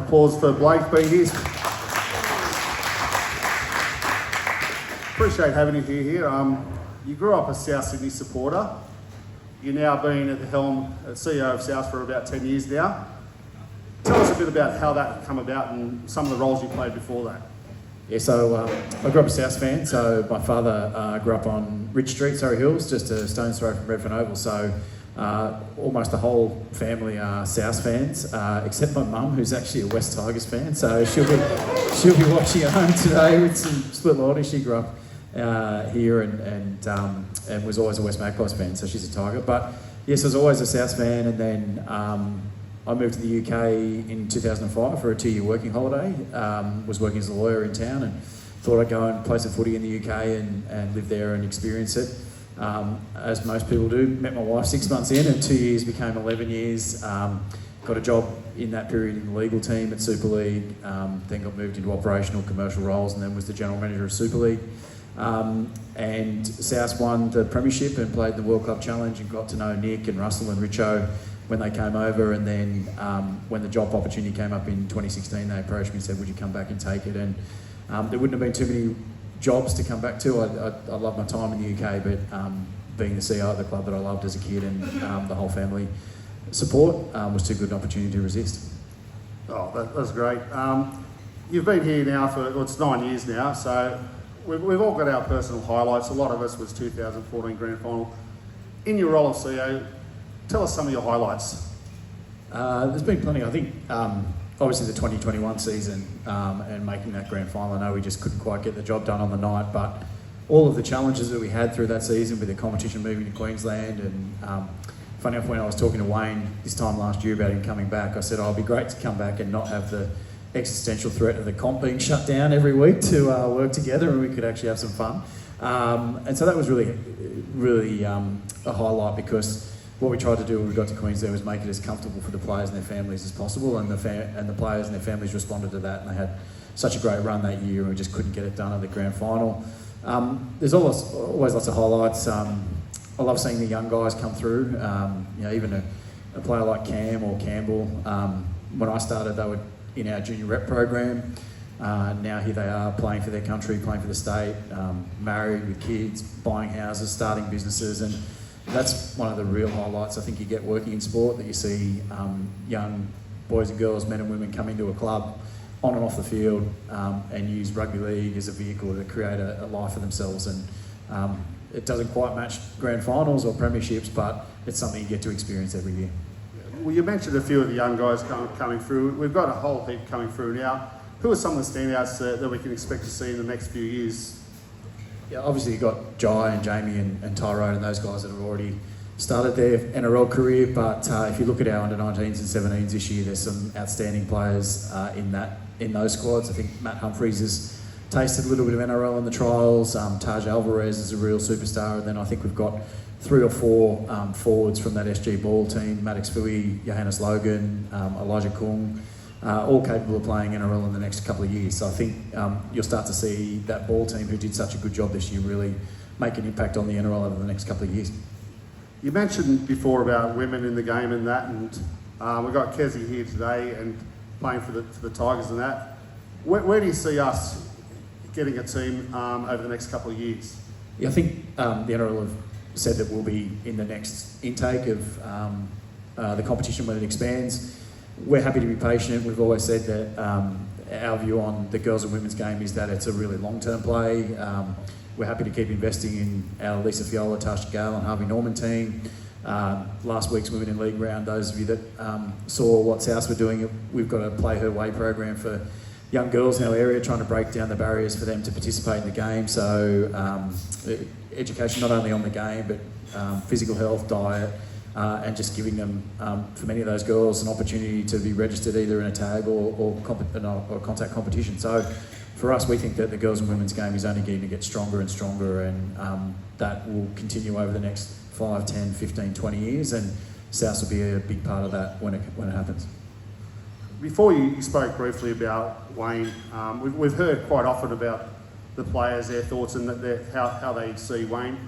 applause for Blake being here. Appreciate having you here. You grew up a South Sydney supporter. You've now been at the helm, CEO of South for about 10 years now. Tell us a bit about how that come about and some of the roles you played before that. Yeah, so I grew up a South fan. So my father grew up on Rich Street, Surrey Hills, just a stone's throw from Redfern Oval. So almost the whole family are South fans, except my mum, who's actually a West Tigers fan. So she'll be watching at home today with some split loyalty. She grew up here and was always a West Magpies fan, so she's a Tiger. But yes, I was always a South fan, and then I moved to the UK in 2005 for a 2-year working holiday. Was working as a lawyer in town and thought I'd go and play some footy in the UK and live there and experience it. As most people do, met my wife 6 months in, and 2 years became 11 years. Got a job in that period in the legal team at Super League, then got moved into operational commercial roles, and then was the general manager of Super League. And South won the premiership and played the World Club Challenge and got to know Nick and Russell and Richo when they came over, and then when the job opportunity came up in 2016, they approached me and said, would you come back and take it? And there wouldn't have been too many jobs to come back to. I love my time in the UK, but being the CEO of the club that I loved as a kid and the whole family support was too good an opportunity to resist. Oh, that's great. You've been here now for, well, it's 9 years now, so we've all got our personal highlights. A lot of us was 2014 Grand Final. In your role of CEO, tell us some of your highlights. There's been plenty. I think obviously the 2021 season and making that Grand Final. I know we just couldn't quite get the job done on the night, but all of the challenges that we had through that season with the competition moving to Queensland, and funny enough, when I was talking to Wayne this time last year about him coming back, I said, it'd be great to come back and not have the existential threat of the comp being shut down every week to work together, and we could actually have some fun. And so that was really a highlight, because what we tried to do when we got to Queensland was make it as comfortable for the players and their families as possible, and the players and their families responded to that, and they had such a great run that year, and we just couldn't get it done at the Grand Final. There's always lots of highlights. I love seeing the young guys come through. Even a player like Cam or Campbell. When I started, they were in our junior rep program. Now here they are playing for their country, playing for the state, married with kids, buying houses, starting businesses, and that's one of the real highlights I think you get working in sport, that you see young boys and girls, men and women come into a club on and off the field and use rugby league as a vehicle to create a life for themselves. And it doesn't quite match grand finals or premierships, but it's something you get to experience every year. Well, you mentioned a few of the young guys coming through. We've got a whole heap coming through now. Who are some of the standouts that we can expect to see in the next few years? Yeah, obviously you've got Jai and Jamie and Tyrone and those guys that have already started their NRL career, but if you look at our under-19s and 17s this year, there's some outstanding players in those squads. I think Matt Humphries has tasted a little bit of NRL in the trials. Taj Alvarez is a real superstar, and then I think we've got 3 or 4 forwards from that SG Ball team, Maddox Fui, Johannes Logan, Elijah Kung, all capable of playing NRL in the next couple of years. So I think you'll start to see that Ball team, who did such a good job this year, really make an impact on the NRL over the next couple of years. You mentioned before about women in the game and that, and we've got Kezi here today and playing for the Tigers and that. Where do you see us getting a team over the next couple of years? Yeah, I think the NRL have said that we'll be in the next intake of the competition when it expands. We're happy to be patient. We've always said that our view on the girls and women's game is that it's a really long-term play. We're happy to keep investing in our Lisa Fiola, Tasha Gale and Harvey Norman team. Last week's Women in League round, those of you that saw what South were doing, we've got a Play Her Way program for young girls in our area, trying to break down the barriers for them to participate in the game. So education not only on the game, but physical health, diet, and just giving them, for many of those girls, an opportunity to be registered either in a tag or contact competition. So for us, we think that the girls and women's game is only going to get stronger and stronger, and that will continue over the next 5, 10, 15, 20 years, and South will be a big part of that when it happens. Before you spoke briefly about Wayne, we've heard quite often about the players, their thoughts and how they see Wayne.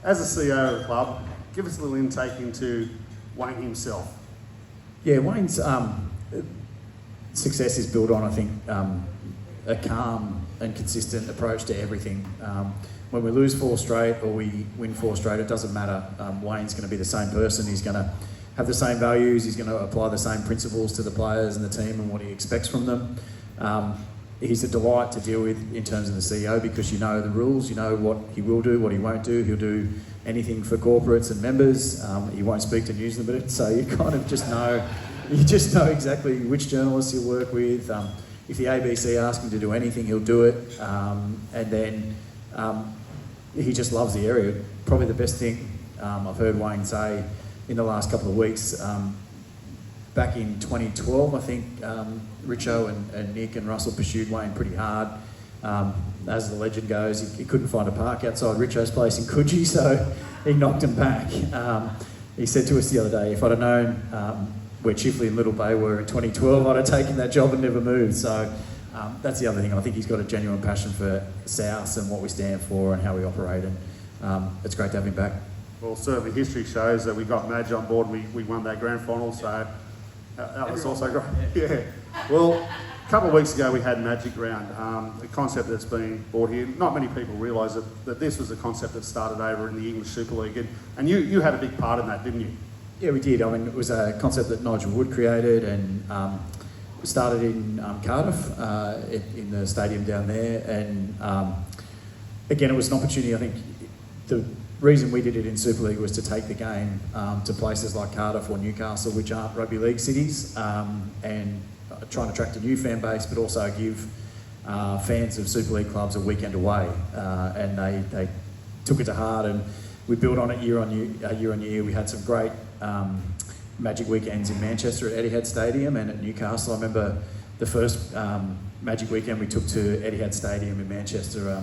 As a CEO of the club, give us a little intake into Wayne himself. Yeah, Wayne's success is built on, I think, a calm and consistent approach to everything. When we lose 4 straight or we win 4 straight, it doesn't matter. Wayne's going to be the same person. He's going to have the same values. He's going to apply the same principles to the players and the team and what he expects from them. He's a delight to deal with in terms of the CEO because you know the rules, you know what he will do, what he won't do. He'll do anything for corporates and members. He won't speak to News Limited, so you kind of just know exactly which journalists he'll work with. If the ABC ask him to do anything, he'll do it. And then he just loves the area. Probably the best thing I've heard Wayne say in the last couple of weeks. Back in 2012, I think Richo and Nick and Russell pursued Wayne pretty hard. As the legend goes, he couldn't find a park outside Richo's place in Coogee, so he knocked him back. He said to us the other day, if I'd have known where Chifley and Little Bay were in 2012, I'd have taken that job and never moved. So that's the other thing. I think he's got a genuine passion for South and what we stand for and how we operate, and it's great to have him back. Well, certainly history shows that we got Madge on board. We won that grand final, so that was also great. Yeah. Well, a couple of weeks ago we had Magic Round, a concept that's been brought here. Not many people realise that this was a concept that started over in the English Super League, and you had a big part in that, didn't you? Yeah, we did. I mean, it was a concept that Nigel Wood created and started in Cardiff, in the stadium down there. And again, it was an opportunity. I think the reason we did it in Super League was to take the game to places like Cardiff or Newcastle, which aren't rugby league cities, and try and attract a new fan base, but also give fans of Super League clubs a weekend away. And they took it to heart, and we built on it year on year. We had some great Magic weekends in Manchester at Etihad Stadium and at Newcastle. I remember the first Magic weekend we took to Etihad Stadium in Manchester.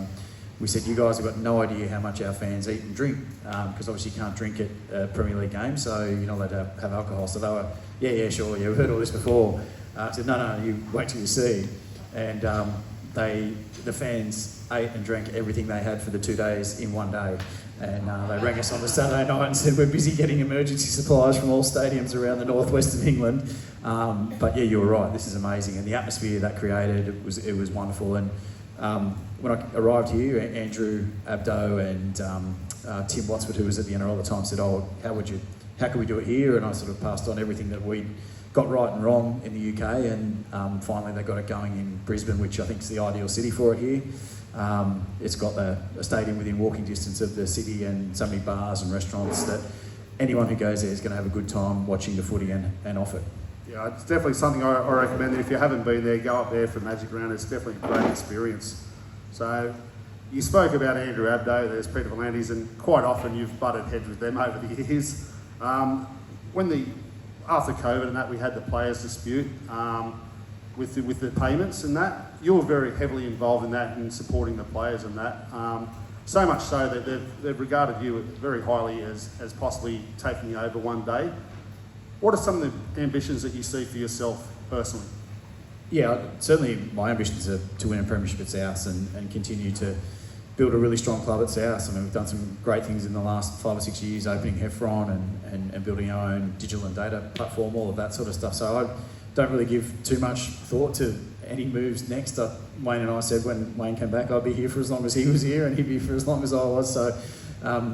We said, you guys have got no idea how much our fans eat and drink, because obviously you can't drink at a Premier League game, so you're not allowed to have alcohol. So they were, yeah, sure, yeah, we've heard all this before. I said, no, you wait till you see. And the fans ate and drank everything they had for the 2 days in one day. And they rang us on the Saturday night and said, we're busy getting emergency supplies from all stadiums around the northwest of England. But yeah, you were right, this is amazing. And the atmosphere that created, it was wonderful. And when I arrived here, Andrew Abdo and Tim Watsford, who was at the NRL at the time, said, how could we do it here? And I sort of passed on everything that we'd got right and wrong in the UK, and finally they got it going in Brisbane, which I think is the ideal city for it here. It's got a stadium within walking distance of the city and so many bars and restaurants that anyone who goes there is going to have a good time watching the footy and off it. Yeah, it's definitely something I recommend. If you haven't been there, go up there for Magic Round. It's definitely a great experience. So you spoke about Andrew Abdo, there's Peter Volandis, and quite often you've butted heads with them over the years. After COVID and that, we had the players dispute with the payments and that. You were very heavily involved in that and supporting the players and that. So much so that they've regarded you very highly as possibly taking over one day. What are some of the ambitions that you see for yourself personally? Yeah, certainly my ambitions are to win a premiership at South and continue to build a really strong club at South. I mean, we've done some great things in the last 5 or 6 years, opening Heffron and building our own digital and data platform, all of that sort of stuff. So I don't really give too much thought to any moves next. Wayne and I said when Wayne came back, I'd be here for as long as he was here and he'd be for as long as I was. So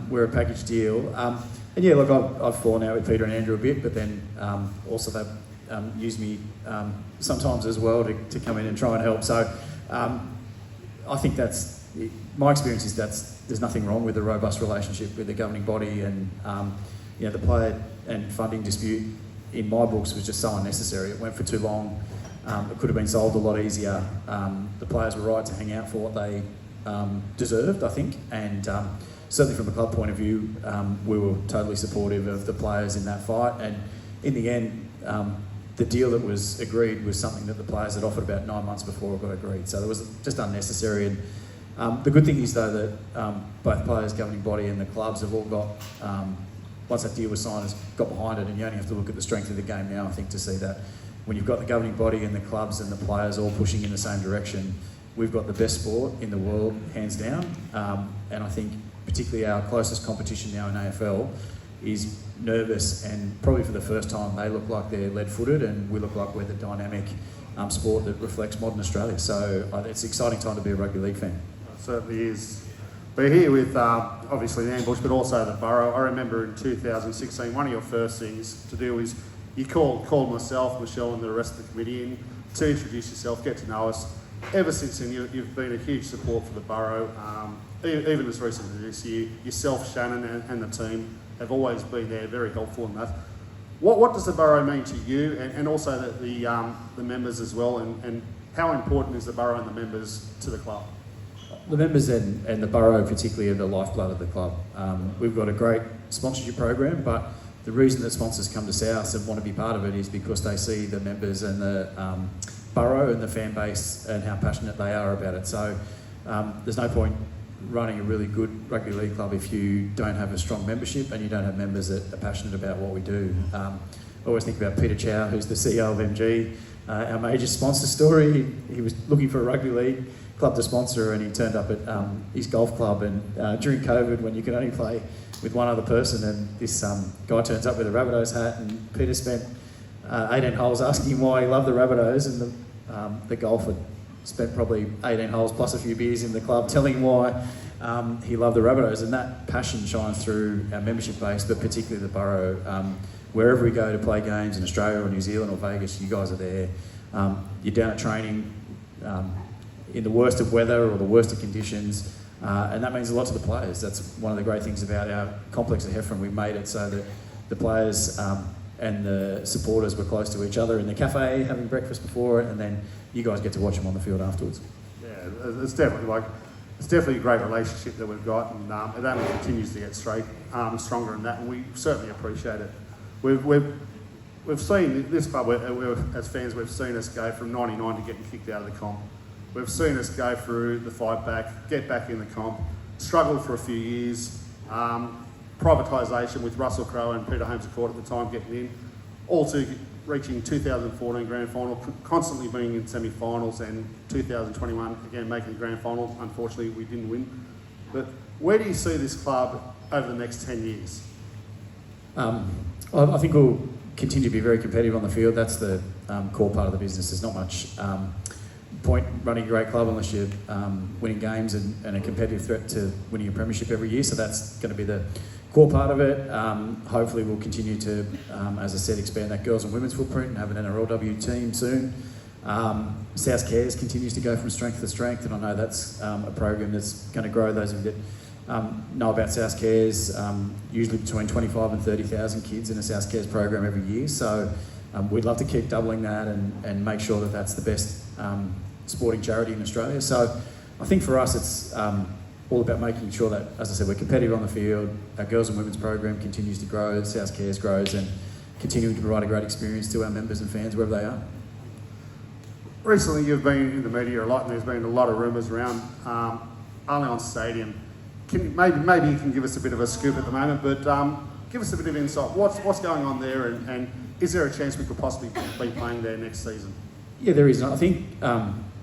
we're a package deal. And yeah, look, I've fallen out with Peter and Andrew a bit, but then also they've used me sometimes as well to come in and try and help. So I think my experience is there's nothing wrong with a robust relationship with the governing body, and the player and funding dispute in my books was just so unnecessary. It went for too long. It could have been solved a lot easier. The players were right to hang out for what they deserved, I think, and certainly from a club point of view, we were totally supportive of the players in that fight. And in the end, the deal that was agreed was something that the players had offered about 9 months before it got agreed. So it was just unnecessary. And the good thing is, though, that both players, governing body and the clubs have all got, once that deal was signed, has got behind it, and you only have to look at the strength of the game now, I think, to see that when you've got the governing body and the clubs and the players all pushing in the same direction, we've got the best sport in the world, hands down. And I think particularly our closest competition now in AFL is nervous, and probably for the first time they look like they're lead-footed and we look like we're the dynamic sport that reflects modern Australia. So it's an exciting time to be a rugby league fan. It certainly is. We're here with obviously the Ambush, but also the Burrow. I remember in 2016, one of your first things to do is you called myself, Michelle, and the rest of the committee in to introduce yourself, get to know us. Ever since then, you've been a huge support for the Burrow. Even as recently this year, yourself, Shannon, and the team have always been there, very helpful in that. What does the Burrow mean to you, and also the members as well, and how important is the Burrow and the members to the club? The members and the Burrow particularly are the lifeblood of the club. We've got a great sponsorship program, but the reason that sponsors come to South and want to be part of it is because they see the members and the Burrow and the fan base and how passionate they are about it. So there's no point running a really good rugby league club if you don't have a strong membership and you don't have members that are passionate about what we do. I always think about Peter Chow, who's the CEO of MG, our major sponsor story. He was looking for a rugby league club to sponsor, and he turned up at his golf club, and during COVID, when you can only play with one other person, and this guy turns up with a Rabbitohs hat, and Peter spent 18 holes asking him why he loved the Rabbitohs, and the golfer spent probably 18 holes plus a few beers in the club telling him why he loved the Rabbitohs, and that passion shines through our membership base, but particularly the Burrow. Wherever we go to play games in Australia or New Zealand or Vegas, you guys are there. You're down at training in the worst of weather or the worst of conditions, and that means a lot to the players. That's one of the great things about our complex at Heffron. We made it so that the players and the supporters were close to each other in the cafe having breakfast before it, and then you guys get to watch them on the field afterwards. Yeah, it's definitely a great relationship that we've got, and it only continues to get stronger in that, and we certainly appreciate it. We've seen this club, as fans, we've seen us go from 99 to getting kicked out of the comp. We've seen us go through the fight back, get back in the comp, struggle for a few years, privatisation with Russell Crowe and Peter Holmes Court at the time getting in, all to reaching 2014 grand final, constantly being in semi-finals, and 2021 again making the grand final. Unfortunately, we didn't win. But where do you see this club over the next 10 years? I think we'll continue to be very competitive on the field. That's the core part of the business. There's not much point running a great club unless you're winning games and a competitive threat to winning a premiership every year. So that's going to be the core part of it. Hopefully we'll continue to, as I said, expand that girls and women's footprint and have an NRLW team soon. South Cares continues to go from strength to strength, and I know that's a program that's going to grow. Those of you that know about South Cares, usually between 25 and 30,000 kids in a South Cares program every year. So we'd love to keep doubling that and make sure that that's the best sporting charity in Australia. So I think for us it's all about making sure that, as I said, we're competitive on the field, our girls and women's program continues to grow, South Cares grows, and continuing to provide a great experience to our members and fans wherever they are. Recently you've been in the media a lot, and there's been a lot of rumours around Allianz Stadium. Maybe you can give us a bit of a scoop at the moment, but give us a bit of insight. What's going on there, and is there a chance we could possibly be playing there next season? Yeah, there is. And I think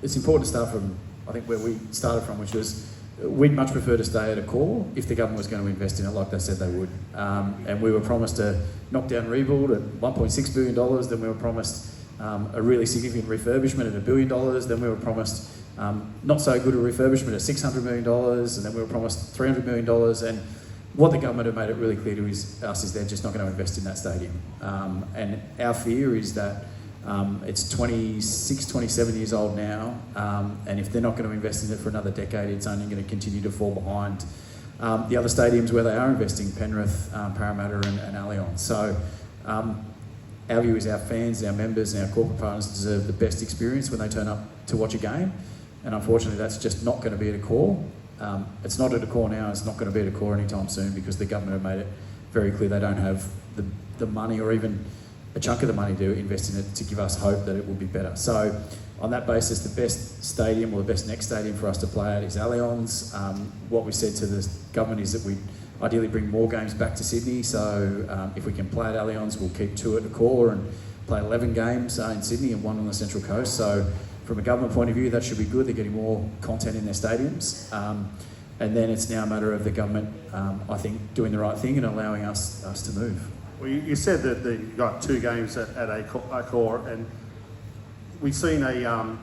it's important to start from, I think, where we started from, which was we'd much prefer to stay at a core if the government was going to invest in it like they said they would. And we were promised a knockdown rebuild at $1.6 billion, then we were promised a really significant refurbishment at $1 billion, then we were promised not so good a refurbishment at $600 million, and then we were promised $300 million. And what the government have made it really clear to us is they're just not going to invest in that stadium. And our fear is that it's 26, 27 years old now, and if they're not going to invest in it for another decade, it's only going to continue to fall behind the other stadiums where they are investing, Penrith, Parramatta and Allianz. So our view is our fans, our members and our corporate partners deserve the best experience when they turn up to watch a game, and unfortunately that's just not going to be at a core. It's not at a core now, it's not going to be at a core anytime soon because the government have made it very clear they don't have the money or even a chunk of the money to invest in it to give us hope that it will be better. So on that basis, the best stadium or the best next stadium for us to play at is Allianz. What we said to the government is that we'd ideally bring more games back to Sydney. So if we can play at Allianz, we'll keep 2 at the core and play 11 games in Sydney and 1 on the Central Coast. So from a government point of view, that should be good. They're getting more content in their stadiums. And then it's now a matter of the government, I think, doing the right thing and allowing us to move. Well, you said that you got 2 games at a core, and we've seen a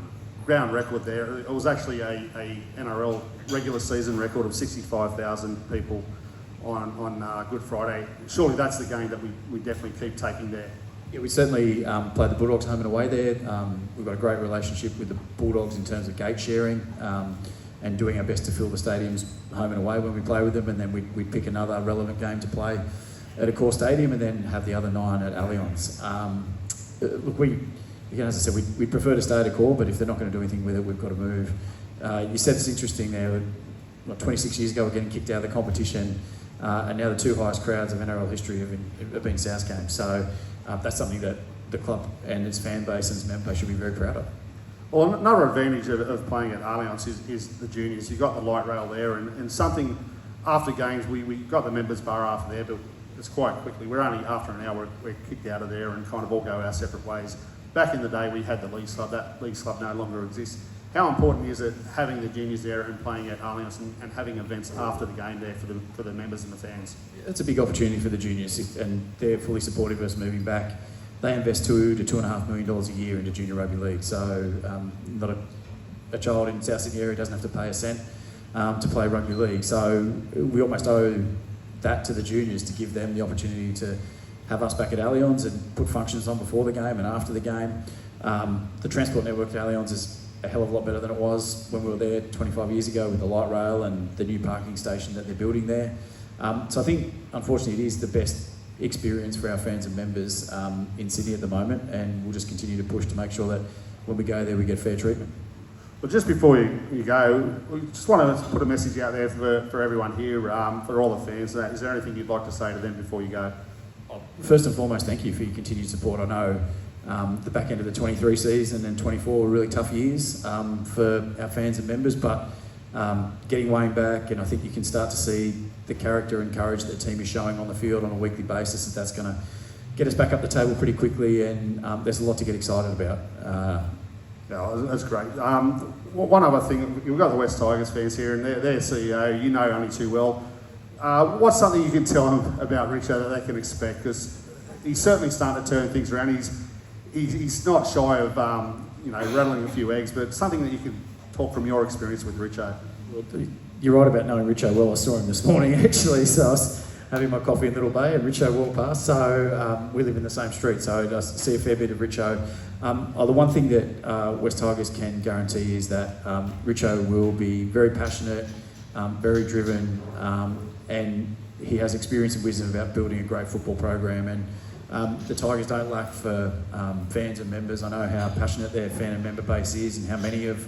ground record there. It was actually a NRL regular season record of 65,000 people on Good Friday. Surely that's the game that we definitely keep taking there. Yeah, we certainly play the Bulldogs home and away there. We've got a great relationship with the Bulldogs in terms of gate sharing and doing our best to fill the stadiums home and away when we play with them, and then we'd pick another relevant game to play at a core stadium and then have the other 9 at Allianz. Look, as I said, we prefer to stay at a core, but if they're not going to do anything with it, we've got to move. You said it's interesting there, 26 years ago we're getting kicked out of the competition, and now the 2 highest crowds of NRL history have been South games. So that's something that the club and its fan base and its member base should be very proud of. Well, another advantage of playing at Allianz is the juniors. You've got the light rail there, and something after games, we got the members bar after there, but it's quite quickly. We're only after an hour, we're kicked out of there and kind of all go our separate ways. Back in the day, we had the Leagues Club. That Leagues Club no longer exists. How important is it having the juniors there and playing at Allianz and having events after the game there for the members and the fans? It's a big opportunity for the juniors, and they're fully supportive of us moving back. They invest $2 to $2.5 million a year into junior rugby league, so not a child in South Sydney area doesn't have to pay a cent to play rugby league. So we almost owe that to the juniors to give them the opportunity to have us back at Allianz and put functions on before the game and after the game. The transport network at Allianz is a hell of a lot better than it was when we were there 25 years ago with the light rail and the new parking station that they're building there. So I think, unfortunately, it is the best experience for our fans and members in Sydney at the moment, and we'll just continue to push to make sure that when we go there we get fair treatment. Well, just before you go, we just want to put a message out there for everyone here, for all the fans. Is there anything you'd like to say to them before you go? First and foremost, thank you for your continued support. I know the back end of the 23 season and 24 were really tough years for our fans and members, but getting Wayne back, and I think you can start to see the character and courage that the team is showing on the field on a weekly basis, and that's going to get us back up the table pretty quickly, and there's a lot to get excited about. Yeah, that's great. One other thing, we've got the West Tigers fans here, and their CEO, you know only too well. What's something you can tell them about Richo that they can expect? Because he's certainly starting to turn things around. He's not shy of rattling a few eggs, but something that you can talk from your experience with Richo. Well, you're right about knowing Richo well. I saw him this morning actually, so I was having my coffee in Little Bay and Richo walked past. So we live in the same street, so I see a fair bit of Richo. The one thing that West Tigers can guarantee is that Richo will be very passionate, very driven, and he has experience and wisdom about building a great football program. And the Tigers don't lack for fans and members. I know how passionate their fan and member base is and how many of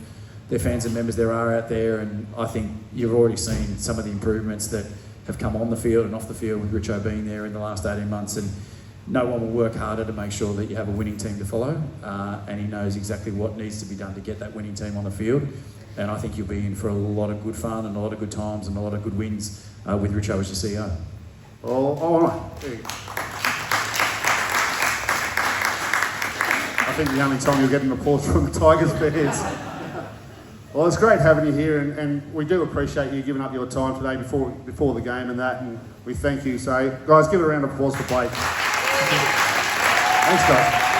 their fans and members there are out there. And I think you've already seen some of the improvements that have come on the field and off the field with Richo being there in the last 18 months. And no one will work harder to make sure that you have a winning team to follow. And he knows exactly what needs to be done to get that winning team on the field. And I think you'll be in for a lot of good fun and a lot of good times and a lot of good wins with Richo as your CEO. There you go. I think the only time you'll get an applause from the Tigers fans. Well, it's great having you here, and we do appreciate you giving up your time today before the game and that, and we thank you. So, guys, give it a round of applause for Blake. Thanks, guys.